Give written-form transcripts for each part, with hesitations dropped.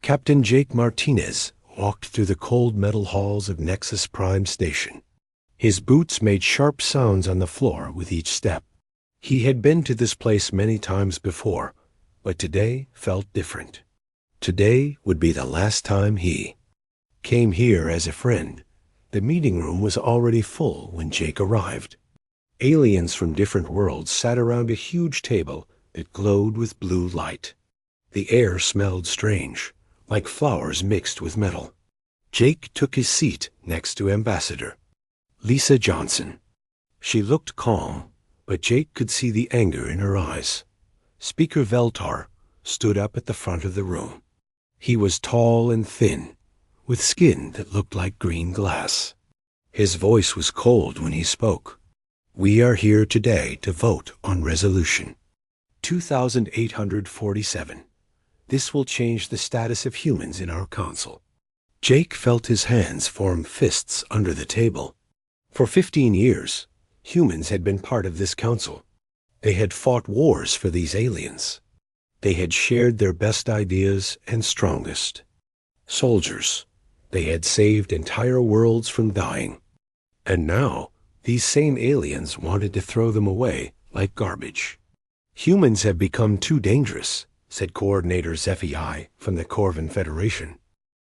Captain Jake Martinez walked through the cold metal halls of Nexus Prime Station. His boots made sharp sounds on the floor with each step. He had been to this place many times before, but today felt different. Today would be the last time he came here as a friend. The meeting room was already full when Jake arrived. Aliens from different worlds sat around a huge table that glowed with blue light. The air smelled strange, like flowers mixed with metal. Jake took his seat next to Ambassador Lisa Johnson. She looked calm, but Jake could see the anger in her eyes. Speaker Veltar stood up at the front of the room. He was tall and thin, with skin that looked like green glass. His voice was cold when he spoke. We are here today to vote on Resolution 2847. This will change the status of humans in our council. Jake felt his hands form fists under the table. For 15 years, humans had been part of this council. They had fought wars for these aliens. They had shared their best ideas and strongest. Soldiers, they had saved entire worlds from dying. And now, these same aliens wanted to throw them away like garbage. Humans have become too dangerous, said Coordinator Zephi from the Corvin Federation.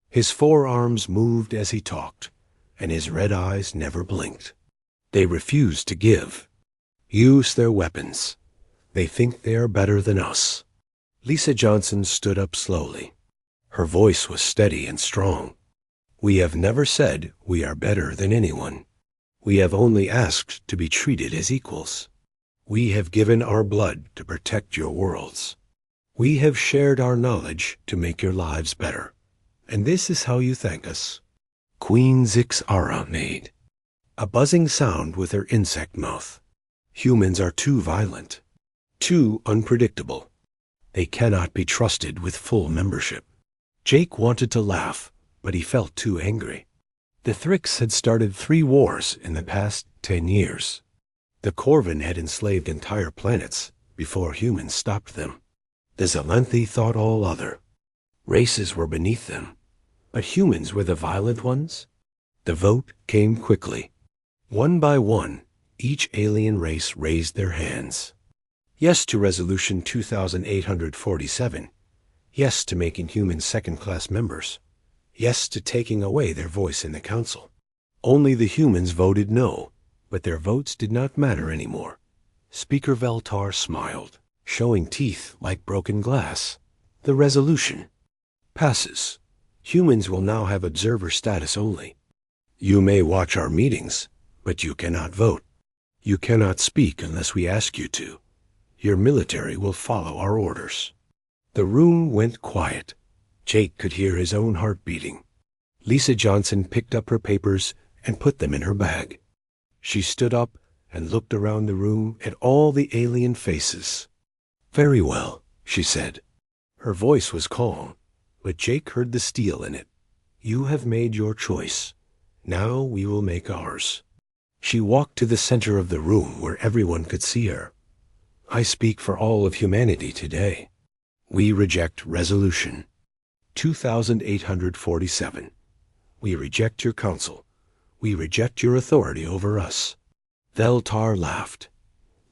His forearms moved as he talked, and his red eyes never blinked. They refuse to give. Use their weapons. They think they are better than us. Lisa Johnson stood up slowly. Her voice was steady and strong. We have never said we are better than anyone. We have only asked to be treated as equals. We have given our blood to protect your worlds. We have shared our knowledge to make your lives better. And this is how you thank us. Queen Zixara made a buzzing sound with her insect mouth. Humans are too violent, too unpredictable. They cannot be trusted with full membership. Jake wanted to laugh, but he felt too angry. The Thrix had started 3 wars in the past 10 years. The Corvin had enslaved entire planets before humans stopped them. The Zelenthi thought all other. Races were beneath them, but humans were the violent ones. The vote came quickly. One by one, each alien race raised their hands. Yes to Resolution 2847. Yes to making humans second-class members. Yes to taking away their voice in the council. Only the humans voted no, but their votes did not matter anymore. Speaker Veltar smiled, showing teeth like broken glass. The resolution passes. Humans will now have observer status only. You may watch our meetings, but you cannot vote. You cannot speak unless we ask you to. Your military will follow our orders. The room went quiet. Jake could hear his own heart beating. Lisa Johnson picked up her papers and put them in her bag. She stood up and looked around the room at all the alien faces. Very well, she said. Her voice was calm, but Jake heard the steel in it. You have made your choice. Now we will make ours. She walked to the center of the room where everyone could see her. I speak for all of humanity today. We reject Resolution 2847. We reject your council. We reject your authority over us. Veltar laughed.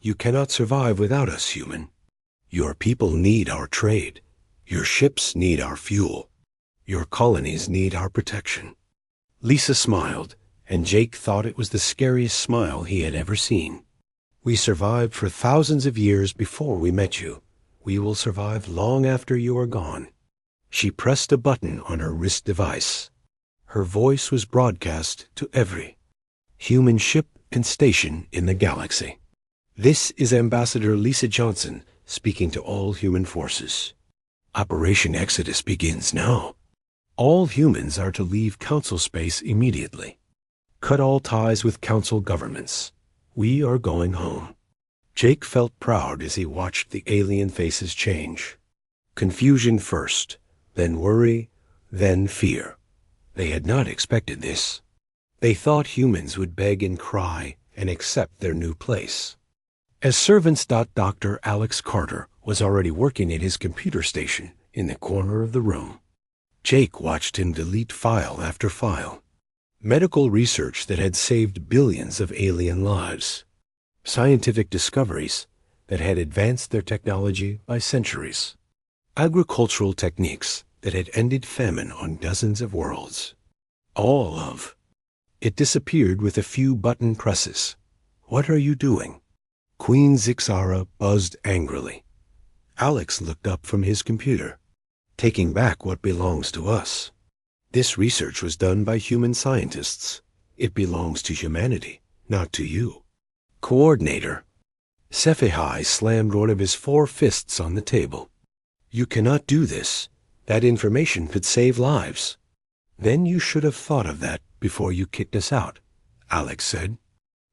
You cannot survive without us, human. Your people need our trade. Your ships need our fuel. Your colonies need our protection. Lisa smiled, and Jake thought it was the scariest smile he had ever seen. We survived for thousands of years before we met you. We will survive long after you are gone. She pressed a button on her wrist device. Her voice was broadcast to every human ship and station in the galaxy. This is Ambassador Lisa Johnson speaking to all human forces. Operation Exodus begins now. All humans are to leave Council space immediately. Cut all ties with Council governments. We are going home. Jake felt proud as he watched the alien faces change. Confusion first, then worry, then fear. They had not expected this. They thought humans would beg and cry and accept their new place. As servants, Dr. Alex Carter was already working at his computer station in the corner of the room. Jake watched him delete file after file. Medical research that had saved billions of alien lives. Scientific discoveries that had advanced their technology by centuries. Agricultural techniques that had ended famine on dozens of worlds. All of it disappeared with a few button presses. What are you doing? Queen Zixara buzzed angrily. Alex looked up from his computer. Taking back what belongs to us. This research was done by human scientists. It belongs to humanity, not to you. Coordinator. SciFi slammed one of his 4 fists on the table. You cannot do this. That information could save lives. Then you should have thought of that before you kicked us out, Alex said.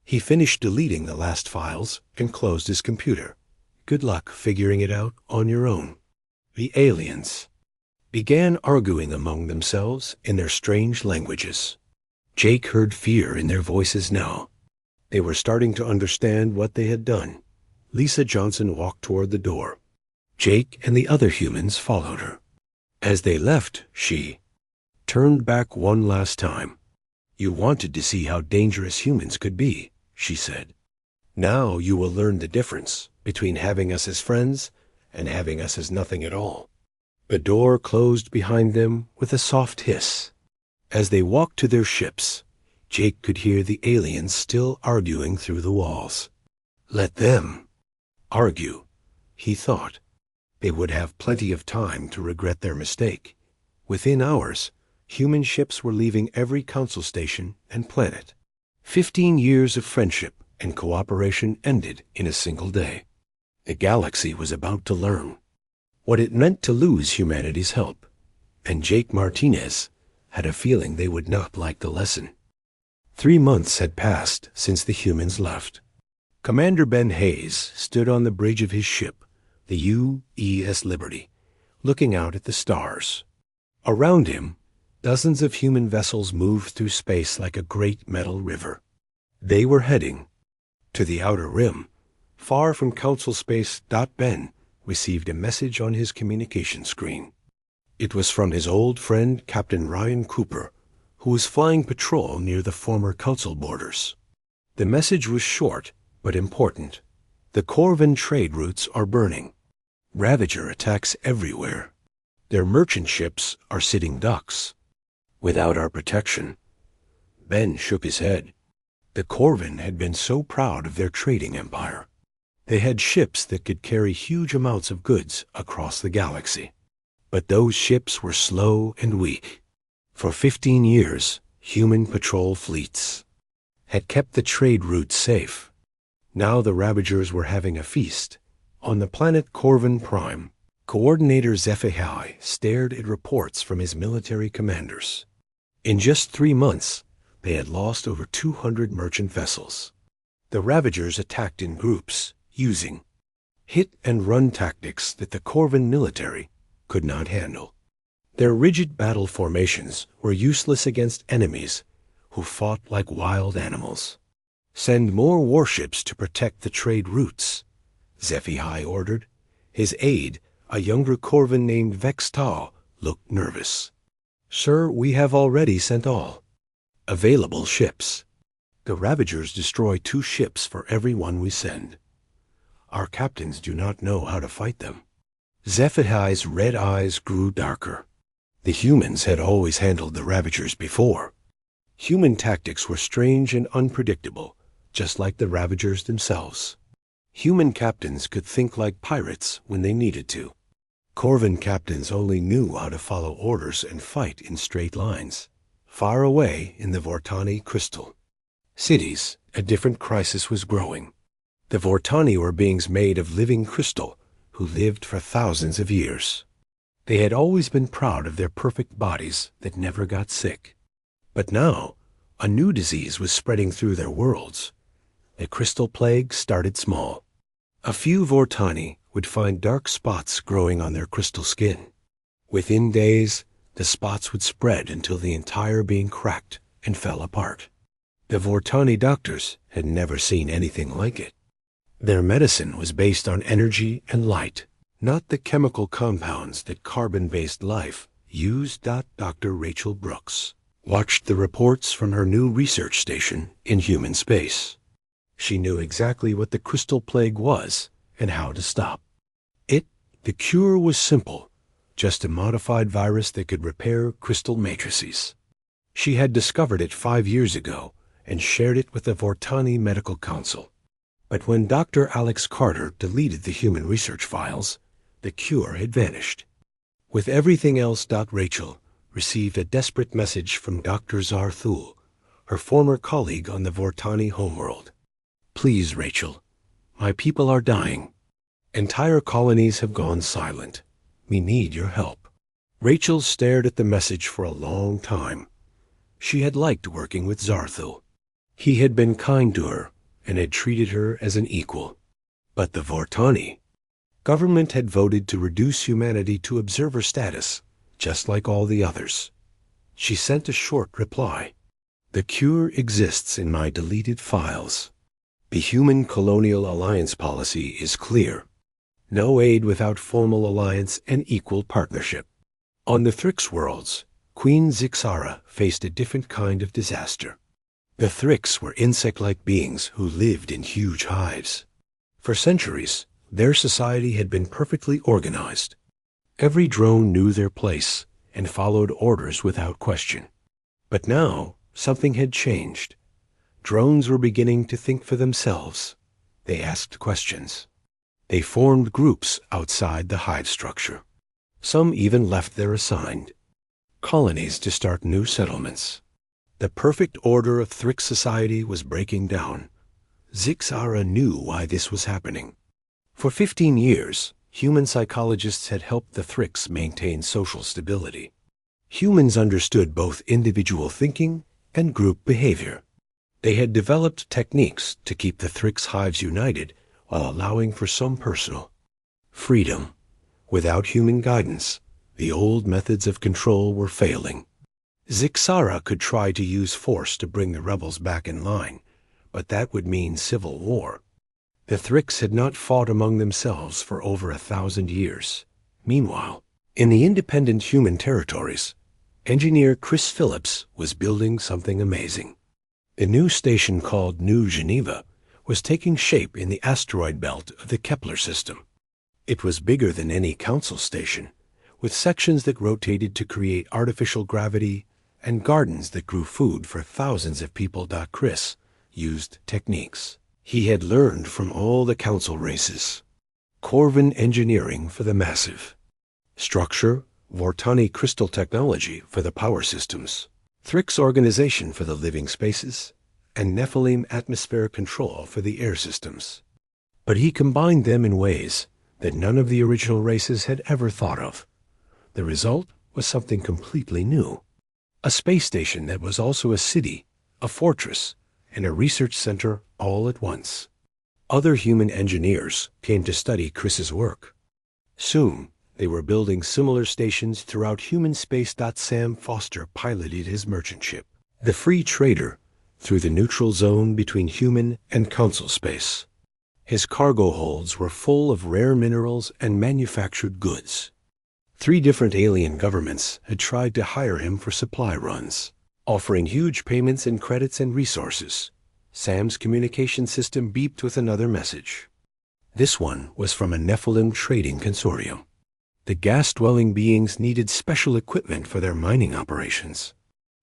He finished deleting the last files and closed his computer. Good luck figuring it out on your own. The aliens began arguing among themselves in their strange languages. Jake heard fear in their voices now. They were starting to understand what they had done. Lisa Johnson walked toward the door. Jake and the other humans followed her. As they left, she turned back one last time. You wanted to see how dangerous humans could be, she said. Now you will learn the difference between having us as friends and having us as nothing at all. The door closed behind them with a soft hiss. As they walked to their ships, Jake could hear the aliens still arguing through the walls. Let them argue, he thought. They would have plenty of time to regret their mistake. Within hours, human ships were leaving every council station and planet. 15 years of friendship and cooperation ended in a single day. The galaxy was about to learn what it meant to lose humanity's help, and Jake Martinez had a feeling they would not like the lesson. 3 months had passed since the humans left. Commander Ben Hayes stood on the bridge of his ship, the UES Liberty, looking out at the stars. Around him, dozens of human vessels moved through space like a great metal river. They were heading to the outer rim. Far from Council Space, Ben received a message on his communication screen. It was from his old friend Captain Ryan Cooper, who was flying patrol near the former Council borders. The message was short but important. The Corvin trade routes are burning. Ravager attacks everywhere. Their merchant ships are sitting ducks. Without our protection. Ben shook his head. The Corvin had been so proud of their trading empire. They had ships that could carry huge amounts of goods across the galaxy. But those ships were slow and weak. For 15 years, human patrol fleets had kept the trade routes safe. Now the Ravagers were having a feast. On the planet Corvin Prime, Coordinator SciFi stared at reports from his military commanders. In just 3 months, they had lost over 200 merchant vessels. The Ravagers attacked in groups, using hit-and-run tactics that the Corvin military could not handle. Their rigid battle formations were useless against enemies who fought like wild animals. Send more warships to protect the trade routes, SciFi ordered. His aide, a younger Corvin named Vextal, looked nervous. Sir, we have already sent all available ships. The Ravagers destroy 2 ships for every one we send. Our captains do not know how to fight them. SciFi's red eyes grew darker. The humans had always handled the Ravagers before. Human tactics were strange and unpredictable, just like the Ravagers themselves. Human captains could think like pirates when they needed to. Corvin captains only knew how to follow orders and fight in straight lines. Far away in the Vortani crystal cities, a different crisis was growing. The Vortani were beings made of living crystal who lived for thousands of years. They had always been proud of their perfect bodies that never got sick. But now, a new disease was spreading through their worlds. The crystal plague started small. A few Vortani would find dark spots growing on their crystal skin. Within days, the spots would spread until the entire being cracked and fell apart. The Vortani doctors had never seen anything like it. Their medicine was based on energy and light, not the chemical compounds that carbon-based life Use. Dr. Rachel Brooks watched the reports from her new research station in human space. She knew exactly what the crystal plague was and how to stop it. The cure was simple, just a modified virus that could repair crystal matrices. She had discovered it 5 years ago and shared it with the Vortani Medical Council. But when Dr. Alex Carter deleted the human research files, the cure had vanished. With everything else, Rachel received a desperate message from Dr. Zarthul, her former colleague on the Vortani homeworld. Please, Rachel, my people are dying. Entire colonies have gone silent. We need your help. Rachel stared at the message for a long time. She had liked working with Zarthul. He had been kind to her and had treated her as an equal. But the Vortani government had voted to reduce humanity to observer status, just like all the others. She sent a short reply. The cure exists in my deleted files. The human colonial alliance policy is clear. No aid without formal alliance and equal partnership. On the Thrix worlds, Queen Zixara faced a different kind of disaster. The Thrix were insect-like beings who lived in huge hives. For centuries, their society had been perfectly organized. Every drone knew their place and followed orders without question. But now, something had changed. Drones were beginning to think for themselves. They asked questions. They formed groups outside the hive structure. Some even left their assigned colonies to start new settlements. The perfect order of Thrix society was breaking down. Zixara knew why this was happening. For 15 years, human psychologists had helped the Thrix maintain social stability. Humans understood both individual thinking and group behavior. They had developed techniques to keep the Thrix hives united while allowing for some personal freedom. Without human guidance, the old methods of control were failing. Zixara could try to use force to bring the rebels back in line, but that would mean civil war. The Thrix had not fought among themselves for over 1,000 years. Meanwhile, in the independent human territories, engineer Chris Phillips was building something amazing. The new station called New Geneva was taking shape in the asteroid belt of the Kepler system. It was bigger than any council station, with sections that rotated to create artificial gravity and gardens that grew food for thousands of people. Chris used techniques he had learned from all the council races. Corvin engineering for the massive structure, Vortani crystal technology for the power systems, Thrix organization for the living spaces, and Nephilim atmosphere control for the air systems. But he combined them in ways that none of the original races had ever thought of. The result was something completely new. A space station that was also a city, a fortress, and a research center all at once. Other human engineers came to study Chris's work. Soon, they were building similar stations throughout human space. Sam Foster piloted his merchant ship, the Free Trader, through the neutral zone between human and council space. His cargo holds were full of rare minerals and manufactured goods. 3 different alien governments had tried to hire him for supply runs, offering huge payments in credits and resources. Sam's communication system beeped with another message. This one was from a Nephilim trading consortium. The gas-dwelling beings needed special equipment for their mining operations.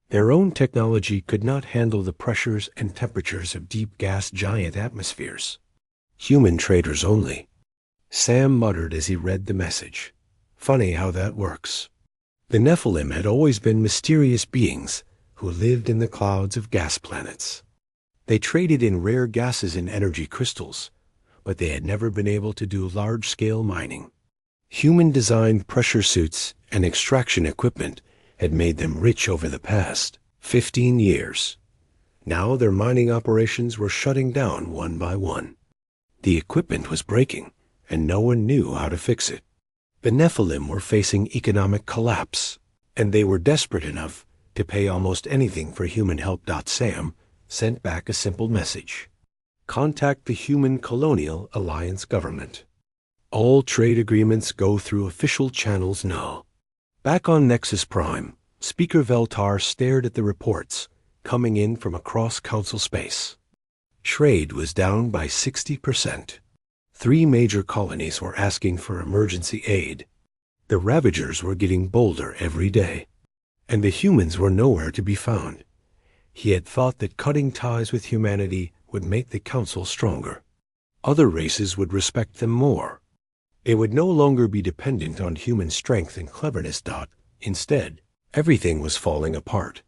Their own technology could not handle the pressures and temperatures of deep gas giant atmospheres. Human traders only. Sam muttered as he read the message. Funny how that works. The Nephilim had always been mysterious beings who lived in the clouds of gas planets. They traded in rare gases and energy crystals, but they had never been able to do large-scale mining. Human-designed pressure suits and extraction equipment had made them rich over the past 15 years. Now their mining operations were shutting down one by one. The equipment was breaking, and no one knew how to fix it. The Nephilim were facing economic collapse, and they were desperate enough to pay almost anything for human help. Sam sent back a simple message. Contact the Human Colonial Alliance government. All trade agreements go through official channels now. Back on Nexus Prime, Speaker Veltar stared at the reports coming in from across Council space. Trade was down by 60%. 3 major colonies were asking for emergency aid. The Ravagers were getting bolder every day, and the humans were nowhere to be found. He had thought that cutting ties with humanity would make the Council stronger. Other races would respect them more. It would no longer be dependent on human strength and cleverness. Instead, everything was falling apart.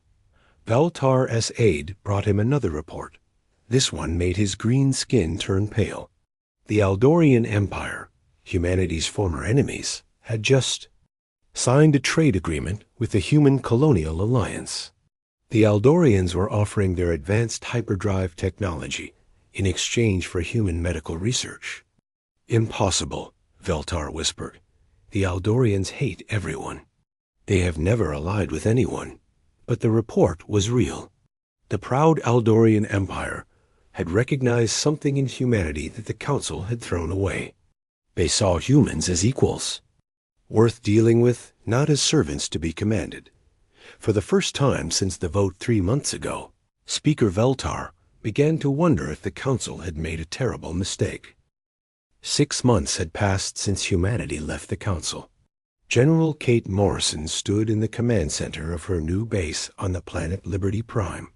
Veltar's aide brought him another report. This one made his green skin turn pale. The Aldorian Empire, humanity's former enemies, had just signed a trade agreement with the Human Colonial Alliance. The Aldorians were offering their advanced hyperdrive technology in exchange for human medical research. Impossible, Veltar whispered. The Aldorians hate everyone. They have never allied with anyone. But the report was real. The proud Aldorian Empire had recognized something in humanity that the Council had thrown away. They saw humans as equals, worth dealing with, not as servants to be commanded. For the first time since the vote 3 months ago, Speaker Veltar began to wonder if the Council had made a terrible mistake. 6 months had passed since humanity left the Council. General Kate Morrison stood in the command center of her new base on the planet Liberty Prime.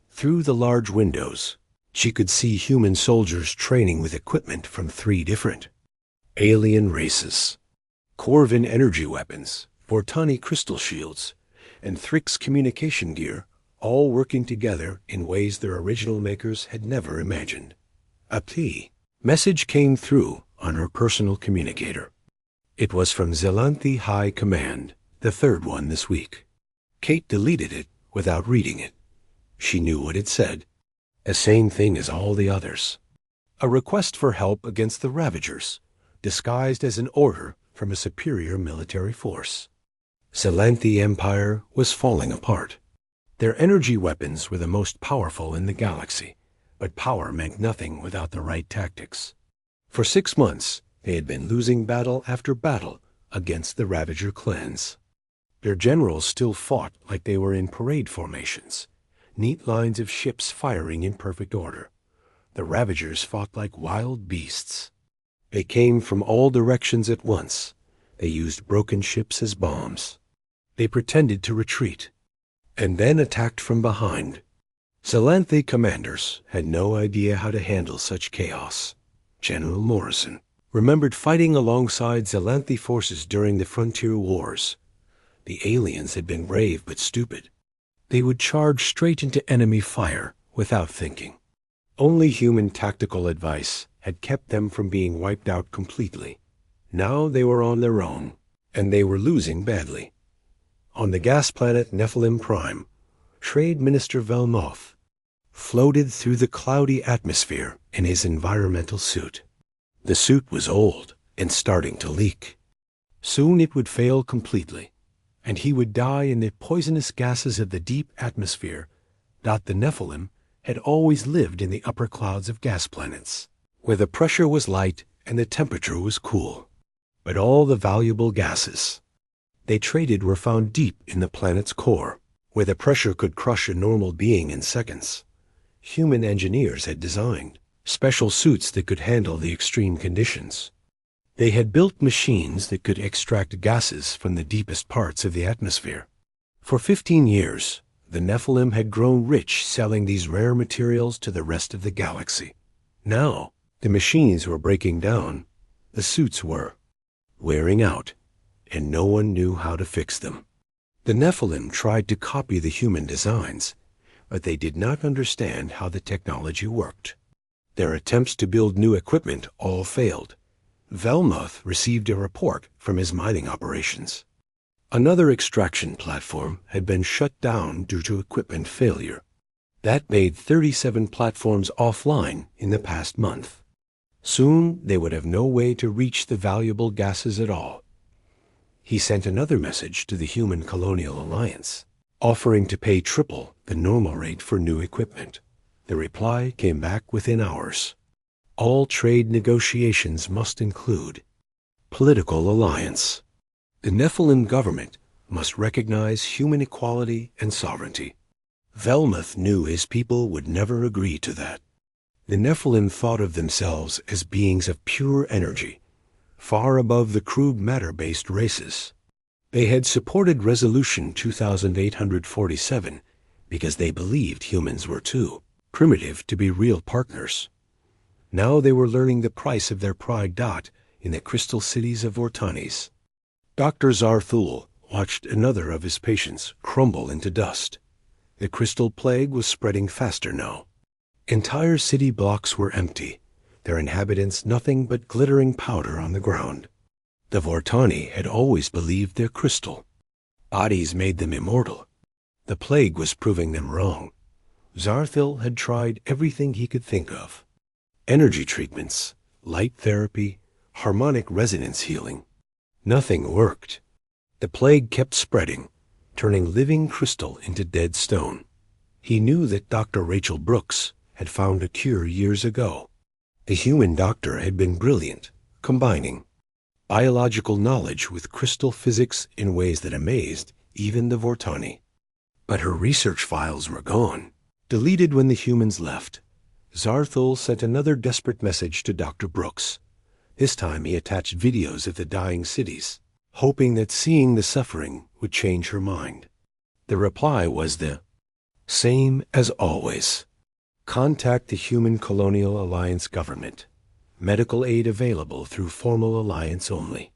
Through the large windows, she could see human soldiers training with equipment from 3 different alien races. Corvin energy weapons, Vortani crystal shields, and Thrix communication gear, all working together in ways their original makers had never imagined. A message came through on her personal communicator. It was from Zelanthi High Command, the 3rd one this week. Kate deleted it without reading it. She knew what it said. A same thing as all the others. A request for help against the Ravagers, disguised as an order from a superior military force. Zelanthi Empire was falling apart. Their energy weapons were the most powerful in the galaxy, but power meant nothing without the right tactics. For 6 months, they had been losing battle after battle against the Ravager clans. Their generals still fought like they were in parade formations, neat lines of ships firing in perfect order. The Ravagers fought like wild beasts. They came from all directions at once. They used broken ships as bombs. They pretended to retreat, and then attacked from behind. Zelanthi commanders had no idea how to handle such chaos. General Morrison remembered fighting alongside Zelanthi forces during the Frontier Wars. The aliens had been brave but stupid. They would charge straight into enemy fire without thinking. Only human tactical advice had kept them from being wiped out completely. Now they were on their own, and they were losing badly. On the gas planet Nephilim Prime, Trade Minister Velmoth floated through the cloudy atmosphere in his environmental suit. The suit was old and starting to leak. Soon it would fail completely, and he would die in the poisonous gases of the deep atmosphere. The Nephilim had always lived in the upper clouds of gas planets, where the pressure was light and the temperature was cool. But all the valuable gases they traded were found deep in the planet's core, where the pressure could crush a normal being in seconds. Human engineers had designed special suits that could handle the extreme conditions. They had built machines that could extract gases from the deepest parts of the atmosphere. For 15 years, the Nephilim had grown rich selling these rare materials to the rest of the galaxy. Now, the machines were breaking down. The suits were wearing out, and no one knew how to fix them. The Nephilim tried to copy the human designs, but they did not understand how the technology worked. Their attempts to build new equipment all failed. Velmoth received a report from his mining operations. Another extraction platform had been shut down due to equipment failure. That made 37 platforms offline in the past month. Soon they would have no way to reach the valuable gases at all. He sent another message to the Human Colonial Alliance, offering to pay triple the normal rate for new equipment. The reply came back within hours. All trade negotiations must include political alliance. The Nephilim government must recognize human equality and sovereignty. Velmuth knew his people would never agree to that. The Nephilim thought of themselves as beings of pure energy, far above the crude matter-based races. They had supported Resolution 2847 because they believed humans were too primitive to be real partners. Now they were learning the price of their pride. In the crystal cities of Vortanes, Dr. Zarthul watched another of his patients crumble into dust. The crystal plague was spreading faster now. Entire city blocks were empty, their inhabitants nothing but glittering powder on the ground. The Vortani had always believed their crystal bodies made them immortal. The plague was proving them wrong. Zarthul had tried everything he could think of. Energy treatments, light therapy, harmonic resonance healing. Nothing worked. The plague kept spreading, turning living crystal into dead stone. He knew that Dr. Rachel Brooks had found a cure years ago. The human doctor had been brilliant, combining biological knowledge with crystal physics in ways that amazed even the Vortani. But her research files were gone, deleted when the humans left. Zarthul sent another desperate message to Dr. Brooks. This time he attached videos of the dying cities, hoping that seeing the suffering would change her mind. The reply was the same as always. Contact the Human Colonial Alliance government. Medical aid available through formal alliance only.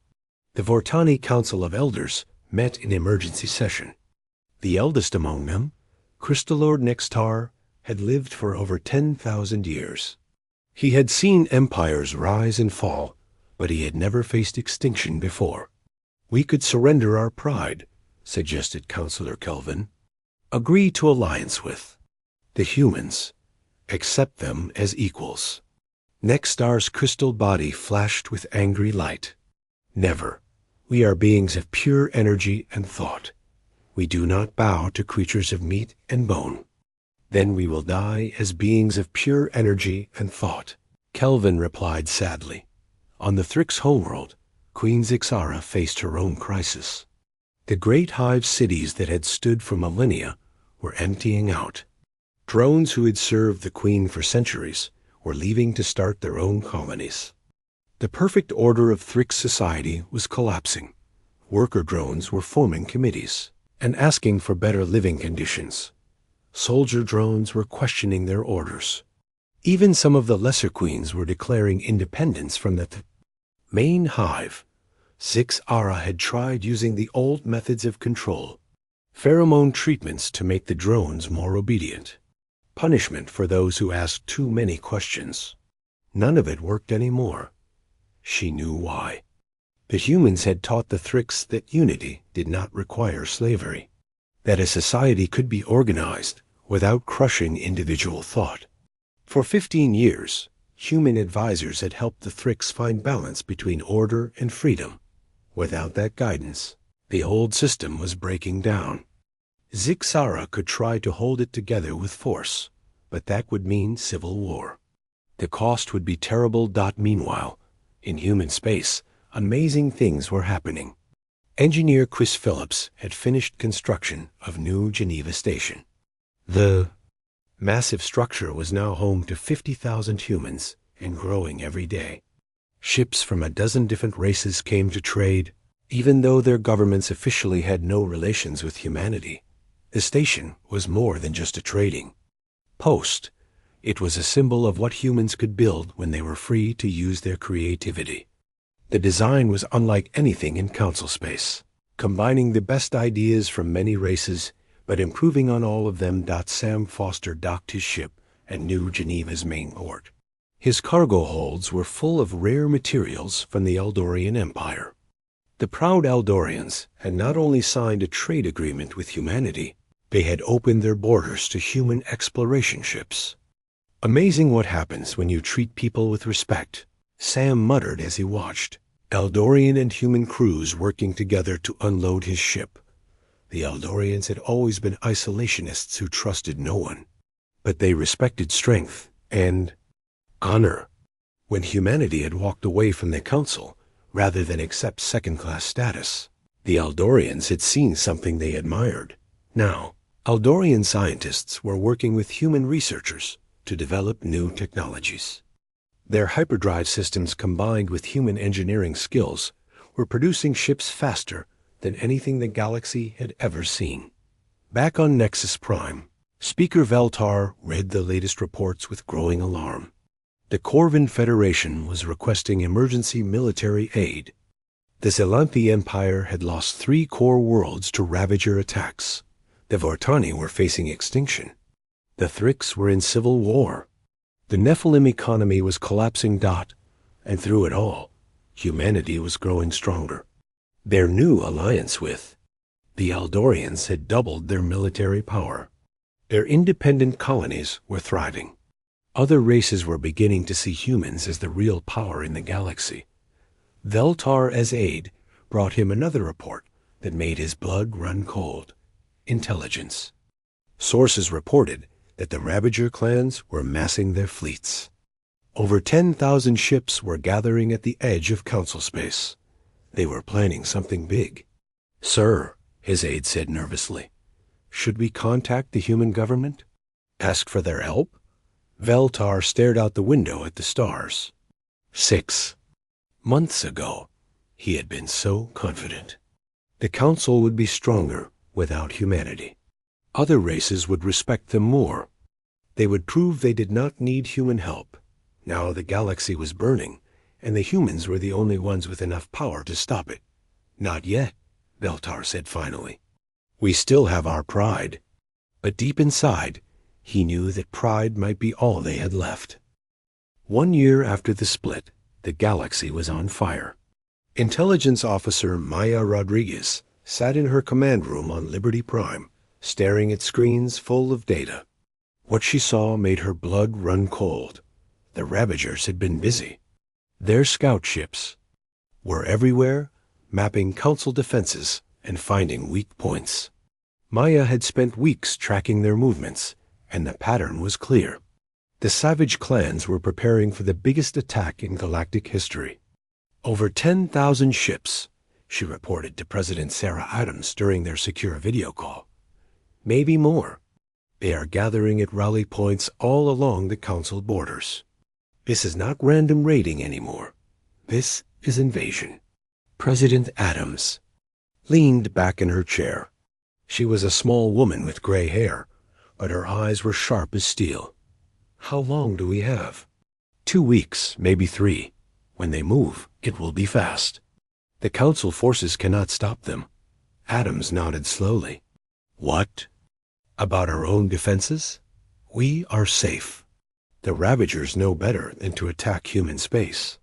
The Vortani Council of Elders met in emergency session. The eldest among them, Crystallord Nextar, had lived for over 10,000 years. He had seen empires rise and fall, but he had never faced extinction before. We could surrender our pride, suggested Counselor Kelvin. Agree to alliance with the humans. Accept them as equals. Nextar's crystal body flashed with angry light. Never. We are beings of pure energy and thought. We do not bow to creatures of meat and bone. Then we will die as beings of pure energy and thought. Kelvin replied sadly. On the Thrix homeworld, Queen Zixara faced her own crisis. The great hive cities that had stood for millennia were emptying out. Drones who had served the Queen for centuries were leaving to start their own colonies. The perfect order of Thrix society was collapsing. Worker drones were forming committees and asking for better living conditions. Soldier drones were questioning their orders. Even some of the lesser queens were declaring independence from the main hive. Zixara had tried using the old methods of control, pheromone treatments to make the drones more obedient, punishment for those who asked too many questions. None of it worked anymore. She knew why. The humans had taught the Thrix that unity did not require slavery, that a society could be organized without crushing individual thought. For 15 years, human advisors had helped the Thrix find balance between order and freedom. Without that guidance, the old system was breaking down. Zixara could try to hold it together with force, but that would mean civil war. The cost would be terrible. Meanwhile, in human space, amazing things were happening. Engineer Chris Phillips had finished construction of New Geneva Station. The massive structure was now home to 50,000 humans and growing every day. Ships from a dozen different races came to trade. Even though their governments officially had no relations with humanity, the station was more than just a trading post. It was a symbol of what humans could build when they were free to use their creativity. The design was unlike anything in council space, combining the best ideas from many races, but improving on all of them. Sam Foster docked his ship at New Geneva's main port. His cargo holds were full of rare materials from the Eldorian Empire. The proud Eldorians had not only signed a trade agreement with humanity, they had opened their borders to human exploration ships. Amazing what happens when you treat people with respect, Sam muttered as he watched Eldorian and human crews working together to unload his ship. The Eldorians had always been isolationists who trusted no one, but they respected strength and honor. When humanity had walked away from the council rather than accept second-class status, The Eldorians had seen something they admired. Now, Eldorian scientists were working with human researchers to develop new technologies. Their hyperdrive systems combined with human engineering skills were producing ships faster than anything the galaxy had ever seen. Back on Nexus Prime, Speaker Veltar read the latest reports with growing alarm. The Corvin Federation was requesting emergency military aid. The Zelanthi Empire had lost 3 core worlds to Ravager attacks. The Vortani were facing extinction. The Thrix were in civil war. The Nephilim economy was collapsing. And through it all, humanity was growing stronger. Their new alliance with the Eldorians had doubled their military power. Their independent colonies were thriving. Other races were beginning to see humans as the real power in the galaxy. Veltar as aide brought him another report that made his blood run cold. Intelligence. Sources reported that the Ravager clans were massing their fleets. Over 10,000 ships were gathering at the edge of council space. They were planning something big. "Sir," his aide said nervously, "should we contact the human government? Ask for their help?" Veltar stared out the window at the stars. 6 months ago, he had been so confident. The council would be stronger without humanity. Other races would respect them more. They would prove they did not need human help. Now the galaxy was burning, and the humans were the only ones with enough power to stop it. "Not yet," Veltar said finally. "We still have our pride." But deep inside, he knew that pride might be all they had left. 1 year after the split, the galaxy was on fire. Intelligence officer Maya Rodriguez sat in her command room on Liberty Prime, staring at screens full of data. What she saw made her blood run cold. The Ravagers had been busy. Their scout ships were everywhere, mapping council defenses and finding weak points. Maya had spent weeks tracking their movements, and the pattern was clear. The savage clans were preparing for the biggest attack in galactic history. Over 10,000 ships, she reported to President Sarah Adams during their secure video call. Maybe more. They are gathering at rally points all along the council borders. This is not random raiding anymore. This is invasion. President Adams leaned back in her chair. She was a small woman with gray hair, but her eyes were sharp as steel. "How long do we have?" 2 weeks, maybe 3. When they move, it will be fast. The council forces cannot stop them. Adams nodded slowly. "What? About our own defenses? We are safe. The Ravagers know better than to attack human space.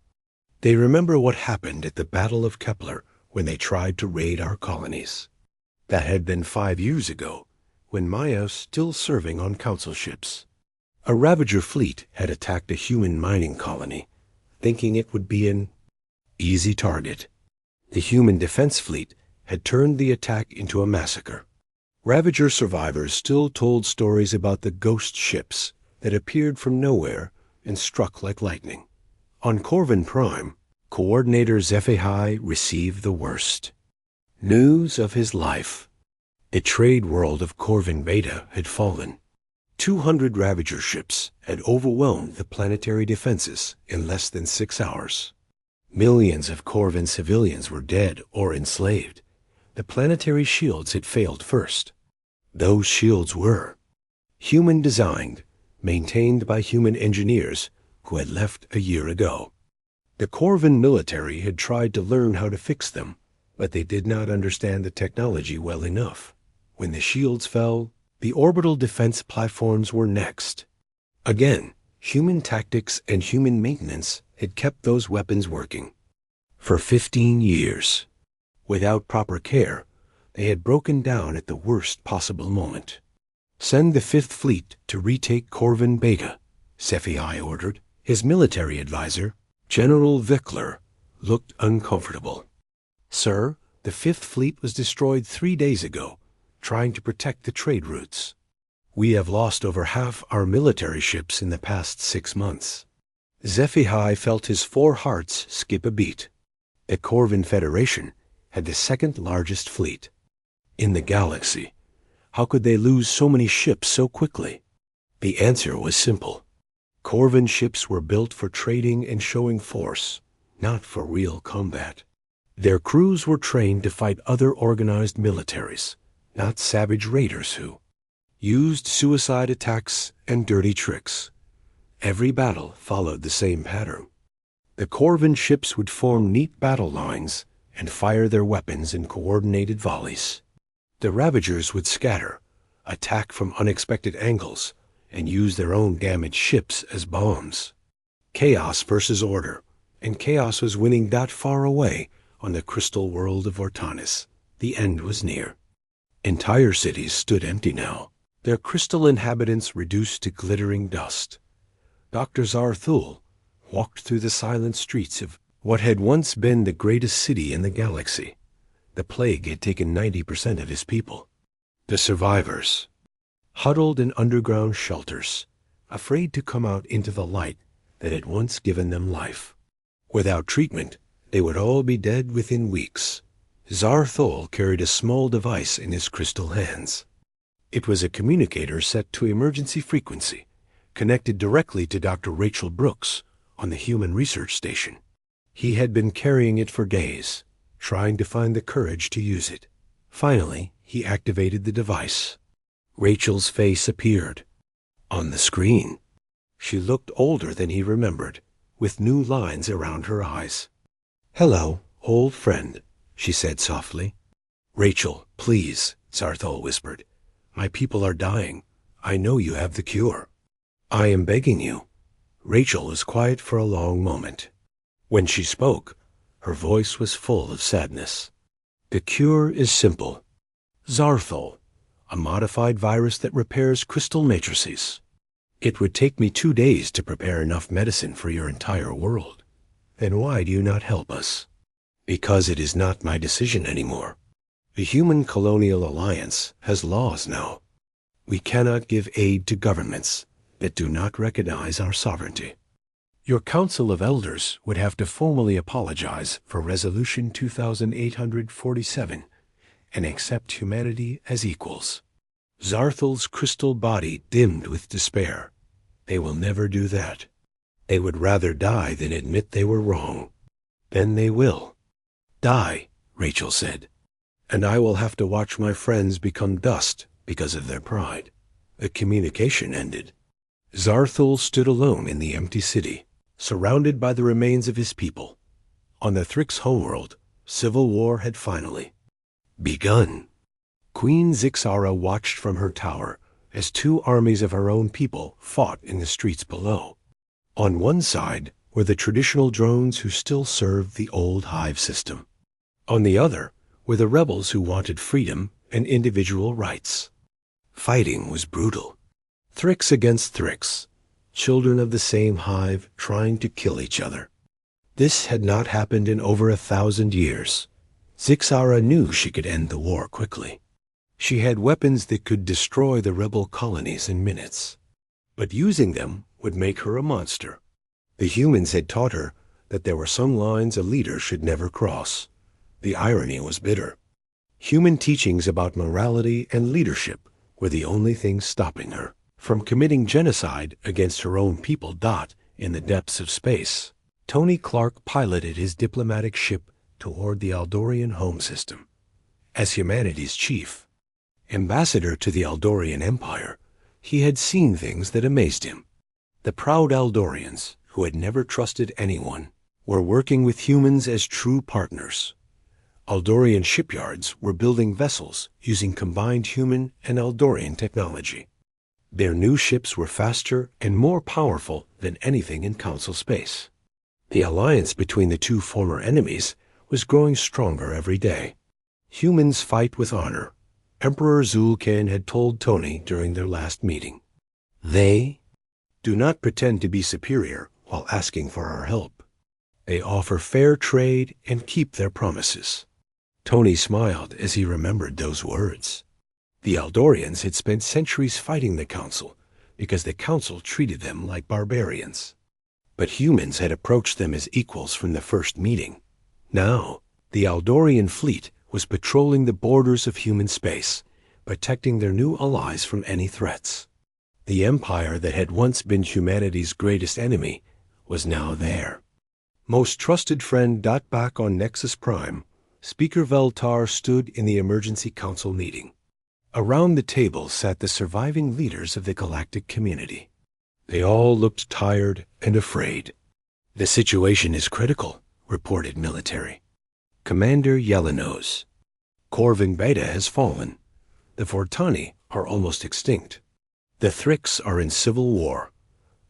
They remember what happened at the Battle of Kepler when they tried to raid our colonies. That had been 5 years ago, when Maya was still serving on council ships. A Ravager fleet had attacked a human mining colony, thinking it would be an easy target. The human defense fleet had turned the attack into a massacre. Ravager survivors still told stories about the ghost ships that appeared from nowhere and struck like lightning. On Corvin Prime, Coordinator HFY received the worst news of his life. The trade world of Corvin Beta had fallen. 200 Ravager ships had overwhelmed the planetary defenses in less than 6 hours. Millions of Corvin civilians were dead or enslaved. The planetary shields had failed first. Those shields were human-designed, maintained by human engineers who had left a year ago. The Corvin military had tried to learn how to fix them, but they did not understand the technology well enough. When the shields fell, the orbital defense platforms were next. Again, human tactics and human maintenance had kept those weapons working. For 15 years, without proper care, they had broken down at the worst possible moment. "Send the Fifth Fleet to retake Corvin Beta," HFY ordered. His military advisor, General Vickler, looked uncomfortable. "Sir, the Fifth Fleet was destroyed 3 days ago, trying to protect the trade routes. We have lost over half our military ships in the past 6 months." HFY felt his 4 hearts skip a beat. The Corvin Federation had the second largest fleet in the galaxy. How could they lose so many ships so quickly? The answer was simple. Corvin ships were built for trading and showing force, not for real combat. Their crews were trained to fight other organized militaries, not savage raiders who used suicide attacks and dirty tricks. Every battle followed the same pattern. The Corvin ships would form neat battle lines and fire their weapons in coordinated volleys. The Ravagers would scatter, attack from unexpected angles, and use their own damaged ships as bombs. Chaos versus order, and chaos was winning that far away on the crystal world of Ortanis. The end was near. Entire cities stood empty now, their crystal inhabitants reduced to glittering dust. Dr. Zarthul walked through the silent streets of what had once been the greatest city in the galaxy. The plague had taken 90% of his people. The survivors, huddled in underground shelters, afraid to come out into the light that had once given them life. Without treatment, they would all be dead within weeks. Zarthul carried a small device in his crystal hands. It was a communicator set to emergency frequency, connected directly to Dr. Rachel Brooks on the Human Research Station. He had been carrying it for days, trying to find the courage to use it. Finally, he activated the device. Rachel's face appeared on the screen. She looked older than he remembered, with new lines around her eyes. "Hello, old friend," she said softly. "Rachel, please," Zarthul whispered. "My people are dying. I know you have the cure. I am begging you." Rachel was quiet for a long moment. When she spoke, her voice was full of sadness. "The cure is simple. Zarthul, a modified virus that repairs crystal matrices. It would take me 2 days to prepare enough medicine for your entire world. Then why do you not help us?" "Because it is not my decision anymore. The Human Colonial Alliance has laws now. We cannot give aid to governments that do not recognize our sovereignty. Your Council of Elders would have to formally apologize for Resolution 2847 and accept humanity as equals." Zarthul's crystal body dimmed with despair. "They will never do that. They would rather die than admit they were wrong." "Then they will die," Rachel said. "And I will have to watch my friends become dust because of their pride." The communication ended. Zarthul stood alone in the empty city, surrounded by the remains of his people. On the Thrix homeworld, civil war had finally begun. Queen Zixara watched from her tower as 2 armies of her own people fought in the streets below. On one side were the traditional drones who still served the old hive system. On the other were the rebels who wanted freedom and individual rights. Fighting was brutal. Thrix against Thrix, children of the same hive trying to kill each other. This had not happened in over 1,000 years. Zixara knew she could end the war quickly. She had weapons that could destroy the rebel colonies in minutes. But using them would make her a monster. The humans had taught her that there were some lines a leader should never cross. The irony was bitter. Human teachings about morality and leadership were the only things stopping her from committing genocide against her own people. In the depths of space, Tony Clark piloted his diplomatic ship toward the Aldorian home system. As humanity's chief, ambassador to the Aldorian Empire, he had seen things that amazed him. The proud Aldorians, who had never trusted anyone, were working with humans as true partners. Aldorian shipyards were building vessels using combined human and Aldorian technology. Their new ships were faster and more powerful than anything in Council space. The alliance between the 2 former enemies was growing stronger every day. Humans fight with honor, Emperor Zul'Kan had told Tony during their last meeting. They do not pretend to be superior while asking for our help. They offer fair trade and keep their promises. Tony smiled as he remembered those words. The Aldorians had spent centuries fighting the Council because the Council treated them like barbarians. But humans had approached them as equals from the first meeting. Now, The Eldorian fleet was patrolling the borders of human space, protecting their new allies from any threats. The empire that had once been humanity's greatest enemy was now there. Most trusted friend. Back on Nexus Prime, Speaker Veltar stood in the Emergency Council meeting. Around the table sat the surviving leaders of the galactic community. They all looked tired and afraid. "The situation is critical," reported military. Commander Yellownose. "Corvin Beta has fallen. The Fortani are almost extinct. The Thrix are in civil war.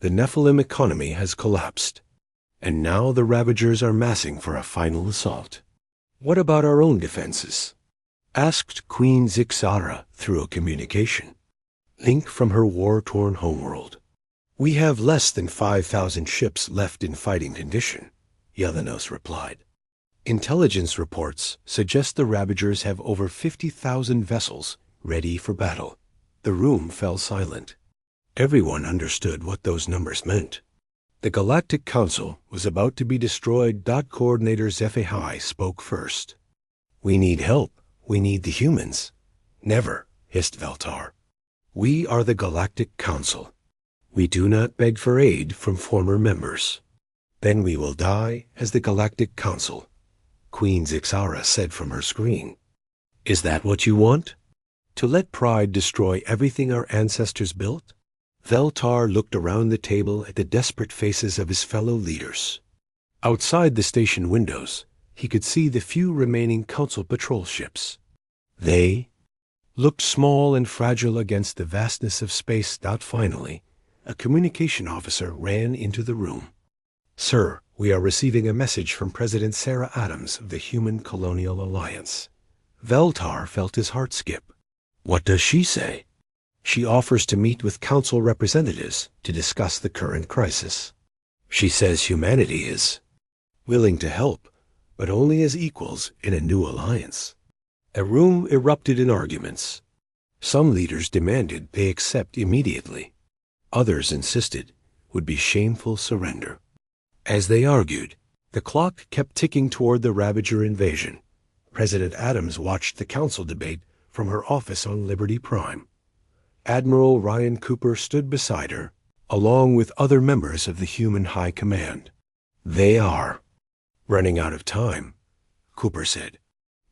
The Nephilim economy has collapsed. And now the Ravagers are massing for a final assault." "What about our own defenses?" asked Queen Zixara through a communication link from her war-torn homeworld. "We have less than 5,000 ships left in fighting condition," Yelenos replied. "Intelligence reports suggest the Ravagers have over 50,000 vessels ready for battle." The room fell silent. Everyone understood what those numbers meant. The Galactic Council was about to be destroyed. Coordinator Zephai spoke first. "We need help. We need the humans." "Never," hissed Veltar. "We are the Galactic Council. We do not beg for aid from former members." "Then we will die as the Galactic Council," Queen Zixara said from her screen. "Is that what you want? To let pride destroy everything our ancestors built?" Veltar looked around the table at the desperate faces of his fellow leaders. Outside the station windows, he could see the few remaining Council patrol ships. They looked small and fragile against the vastness of space. Finally, a communication officer ran into the room. "Sir, we are receiving a message from President Sarah Adams of the Human Colonial Alliance." Veltar felt his heart skip. "What does she say?" "She offers to meet with Council representatives to discuss the current crisis. She says humanity is willing to help, but only as equals in a new alliance." A room erupted in arguments. Some leaders demanded they accept immediately. Others insisted would be shameful surrender. As they argued, the clock kept ticking toward the Ravager invasion. President Adams watched the Council debate from her office on Liberty Prime. Admiral Ryan Cooper stood beside her, along with other members of the Human High Command. "They are running out of time," Cooper said.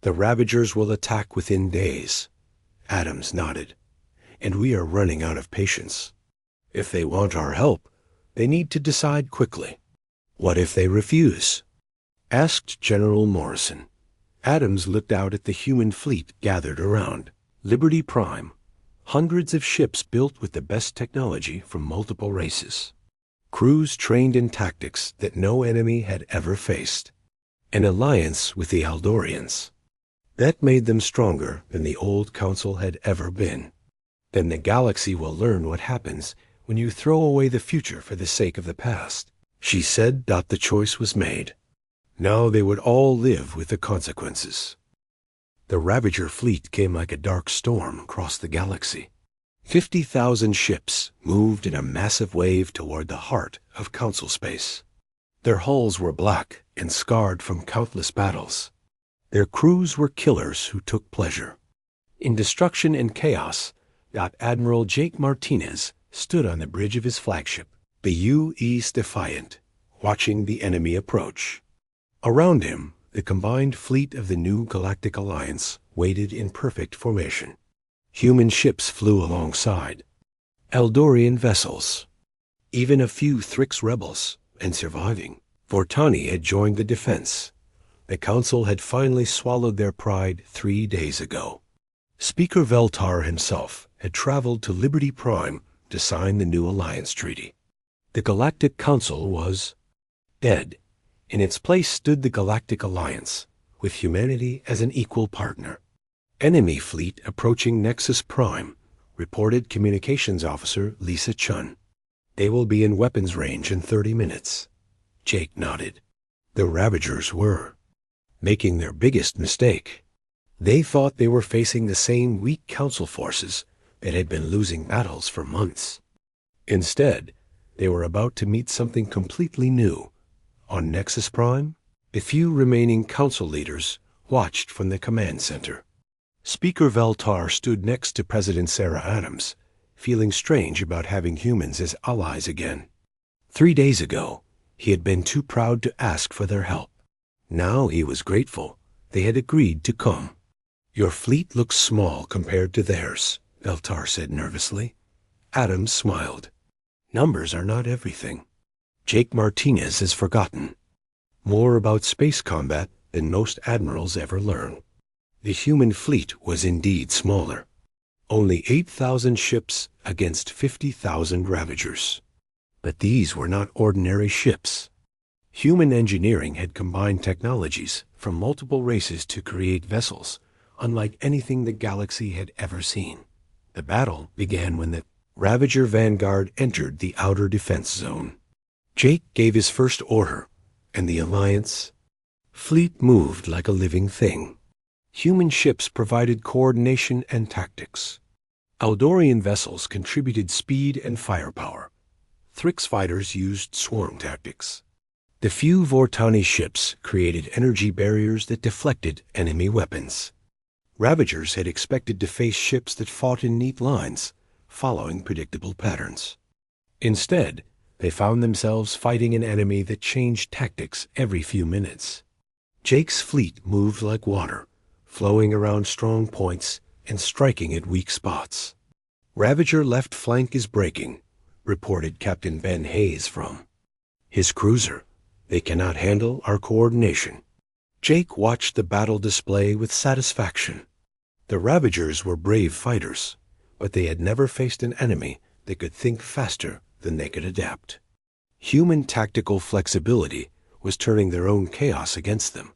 "The Ravagers will attack within days." Adams nodded. "And we are running out of patience. If they want our help, they need to decide quickly." "What if they refuse?" asked General Morrison. Adams looked out at the human fleet gathered around. Liberty Prime. Hundreds of ships built with the best technology from multiple races. Crews trained in tactics that no enemy had ever faced. An alliance with the Eldorians. That made them stronger than the old Council had ever been. Then the galaxy will learn what happens when you throw away the future for the sake of the past, she said. The choice was made. Now they would all live with the consequences. The Ravager fleet came like a dark storm across the galaxy. 50,000 ships moved in a massive wave toward the heart of Council space. Their hulls were black and scarred from countless battles. Their crews were killers who took pleasure in destruction and chaos. Admiral Jake Martinez stood on the bridge of his flagship, the U.S. Defiant, watching the enemy approach. Around him, the combined fleet of the new Galactic Alliance waited in perfect formation. Human ships flew alongside. Eldorian vessels. Even a few Thrix rebels, and surviving. Fortani had joined the defense. The Council had finally swallowed their pride 3 days ago. Speaker Veltar himself had traveled to Liberty Prime to sign the new alliance treaty. The Galactic Council was dead. In its place stood the Galactic Alliance, with humanity as an equal partner. "Enemy fleet approaching Nexus Prime," reported Communications Officer Lisa Chun. "They will be in weapons range in 30 minutes. Jake nodded. The Ravagers were making their biggest mistake. They thought they were facing the same weak Council forces that had been losing battles for months. Instead, they were about to meet something completely new. On Nexus Prime, The few remaining council leaders watched from the command center. Speaker Veltar stood next to President Sarah Adams, feeling strange about having humans as allies again. 3 days ago, he had been too proud to ask for their help. Now he was grateful they had agreed to come. "Your fleet looks small compared to theirs," Veltar said nervously. Adams smiled. "Numbers are not everything. Jake Martinez has forgotten more about space combat than most admirals ever learn." The human fleet was indeed smaller. Only 8,000 ships against 50,000 Ravagers. But these were not ordinary ships. Human engineering had combined technologies from multiple races to create vessels unlike anything the galaxy had ever seen. The battle began when the Ravager Vanguard entered the outer defense zone. Jake gave his first order, and the Alliance fleet moved like a living thing. Human ships provided coordination and tactics. Eldorian vessels contributed speed and firepower. Thrix fighters used swarm tactics. The few Vortani ships created energy barriers that deflected enemy weapons. Ravagers had expected to face ships that fought in neat lines, following predictable patterns. Instead, they found themselves fighting an enemy that changed tactics every few minutes. Jake's fleet moved like water, flowing around strong points and striking at weak spots. "Ravager left flank is breaking," reported Captain Ben Hayes from his cruiser. "They cannot handle our coordination." Jake watched the battle display with satisfaction. The Ravagers were brave fighters, but they had never faced an enemy that could think faster than they could adapt. Human tactical flexibility was turning their own chaos against them.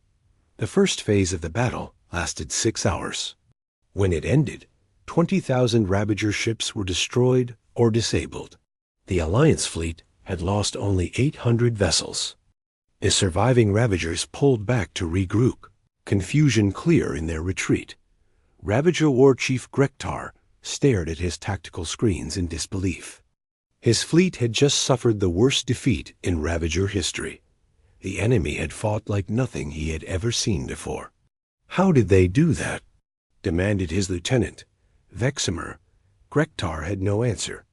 The first phase of the battle lasted 6 hours. When it ended, 20,000 Ravager ships were destroyed or disabled. The Alliance fleet had lost only 800 vessels. The surviving Ravagers pulled back to regroup, confusion clear in their retreat. Ravager War Chief Grektar stared at his tactical screens in disbelief. His fleet had just suffered the worst defeat in Ravager history. The enemy had fought like nothing he had ever seen before. "How did they do that?" demanded his lieutenant, Veximer. Grektar had no answer.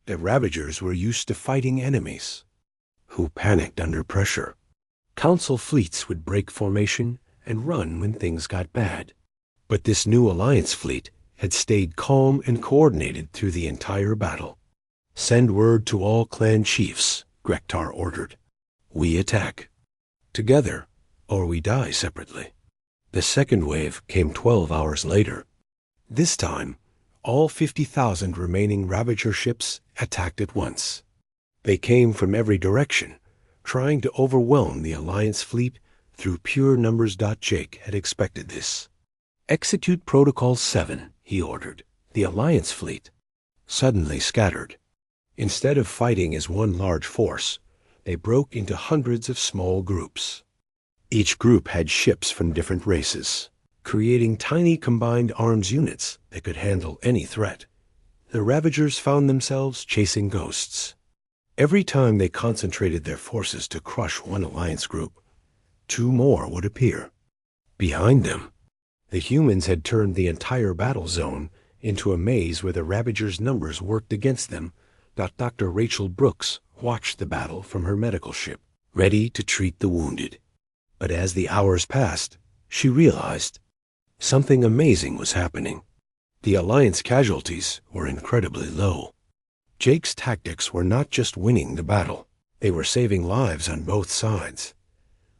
The Ravagers were used to fighting enemies who panicked under pressure. Council fleets would break formation and run when things got bad. But this new Alliance fleet had stayed calm and coordinated through the entire battle. "Send word to all clan chiefs," Grektar ordered. "We attack together, or we die separately." The second wave came 12 hours later. This time, all 50,000 remaining Ravager ships attacked at once. They came from every direction, trying to overwhelm the Alliance fleet through pure numbers. Jake had expected this. "Execute Protocol 7, he ordered. The Alliance fleet suddenly scattered. Instead of fighting as one large force, they broke into hundreds of small groups. Each group had ships from different races, creating tiny combined arms units that could handle any threat. The Ravagers found themselves chasing ghosts. Every time they concentrated their forces to crush one Alliance group, 2 more would appear. Behind them, the humans had turned the entire battle zone into a maze where the Ravagers' numbers worked against them. Dr. Rachel Brooks watched the battle from her medical ship, ready to treat the wounded. But as the hours passed, she realized something amazing was happening. The Alliance casualties were incredibly low. Jake's tactics were not just winning the battle, they were saving lives on both sides.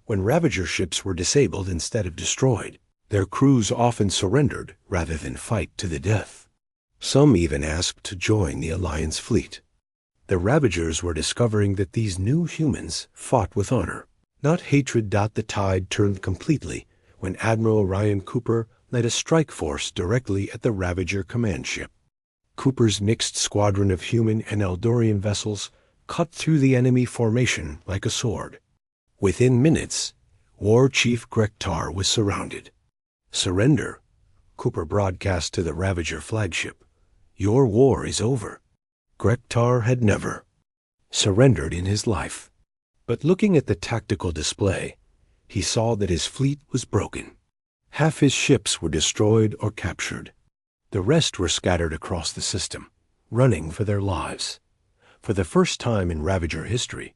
When Ravager ships were disabled instead of destroyed, their crews often surrendered rather than fight to the death. Some even asked to join the Alliance fleet. The Ravagers were discovering that these new humans fought with honor, not hatred. The tide turned completely when Admiral Ryan Cooper led a strike force directly at the Ravager command ship. Cooper's mixed squadron of human and Eldorian vessels cut through the enemy formation like a sword. Within minutes, War Chief Grektar was surrounded. "Surrender," Cooper broadcast to the Ravager flagship. "Your war is over." Grektar had never surrendered in his life. But looking at the tactical display, he saw that his fleet was broken. Half his ships were destroyed or captured. The rest were scattered across the system, running for their lives. For the first time in Ravager history,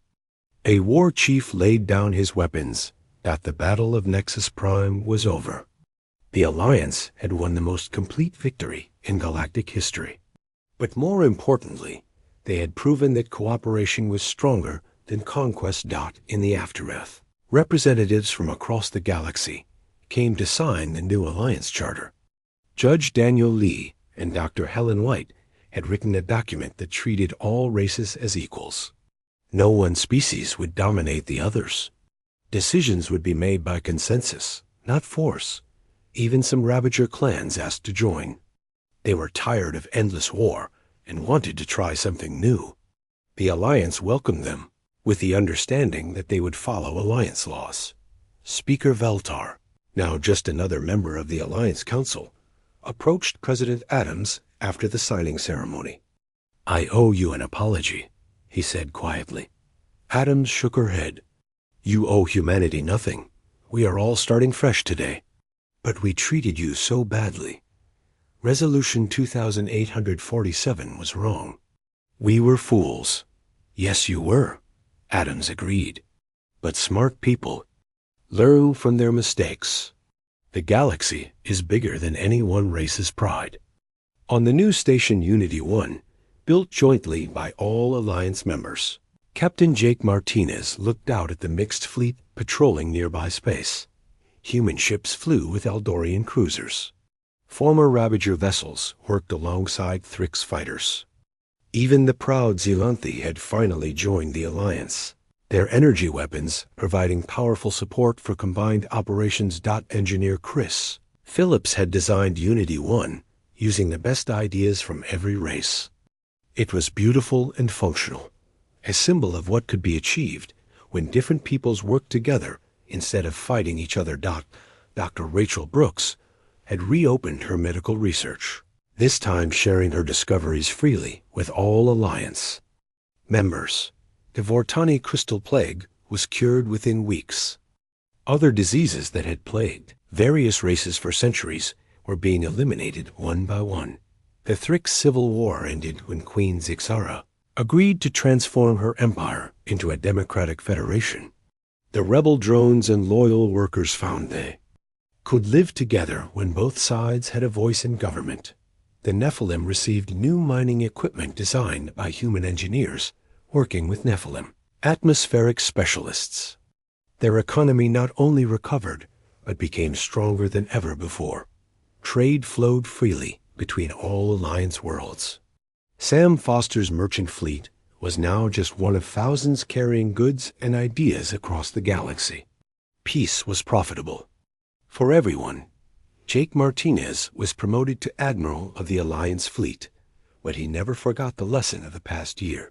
a war chief laid down his weapons that the Battle of Nexus Prime was over. The Alliance had won the most complete victory in galactic history. But more importantly, they had proven that cooperation was stronger than conquest. In the aftermath, representatives from across the galaxy came to sign the new Alliance Charter. Judge Daniel Lee and Dr. Helen White had written a document that treated all races as equals. No one species would dominate the others. Decisions would be made by consensus, not force. Even some Ravager clans asked to join. They were tired of endless war and wanted to try something new. The Alliance welcomed them, with the understanding that they would follow Alliance laws. Speaker Veltar, now just another member of the Alliance Council, approached President Adams after the signing ceremony. "I owe you an apology," he said quietly. Adams shook her head. "You owe humanity nothing. We are all starting fresh today. But we treated you so badly. Resolution 2847 was wrong. We were fools." "Yes, you were," Adams agreed. "But smart people learn from their mistakes. The galaxy is bigger than any one race's pride." On the new station Unity 1, built jointly by all Alliance members, Captain Jake Martinez looked out at the mixed fleet patrolling nearby space. Human ships flew with Eldorian cruisers. Former Ravager vessels worked alongside Thrix fighters. Even the proud Zelanthi had finally joined the Alliance, their energy weapons providing powerful support for combined operations. Engineer Chris Phillips had designed Unity 1 using the best ideas from every race. It was beautiful and functional, a symbol of what could be achieved when different peoples worked together instead of fighting each other. Dr. Rachel Brooks had reopened her medical research, this time sharing her discoveries freely with all Alliance members. The Vortani crystal plague was cured within weeks. Other diseases that had plagued various races for centuries were being eliminated one by one. The Thrix civil war ended when Queen Zixara agreed to transform her empire into a democratic federation. The rebel drones and loyal workers found they could live together when both sides had a voice in government. The Nephilim received new mining equipment designed by human engineers working with Nephilim atmospheric specialists. Their economy not only recovered, but became stronger than ever before. Trade flowed freely between all Alliance worlds. Sam Foster's merchant fleet was now just one of thousands carrying goods and ideas across the galaxy. Peace was profitable for everyone. Jake Martinez was promoted to Admiral of the Alliance fleet, but he never forgot the lesson of the past year.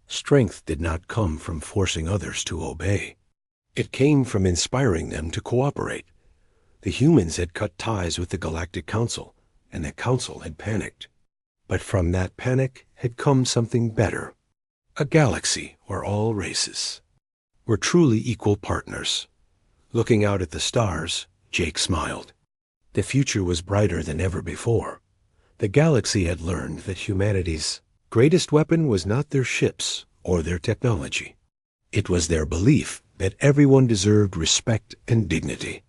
Strength did not come from forcing others to obey. It came from inspiring them to cooperate. The humans had cut ties with the Galactic Council, and the Council had panicked. But from that panic had come something better. A galaxy where all races were truly equal partners. Looking out at the stars, Jake smiled. The future was brighter than ever before. The galaxy had learned that humanity's greatest weapon was not their ships or their technology. It was their belief that everyone deserved respect and dignity.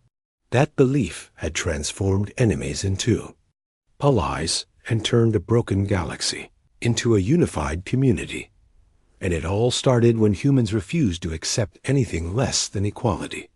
That belief had transformed enemies into allies and turned a broken galaxy into a unified community. And it all started when humans refused to accept anything less than equality.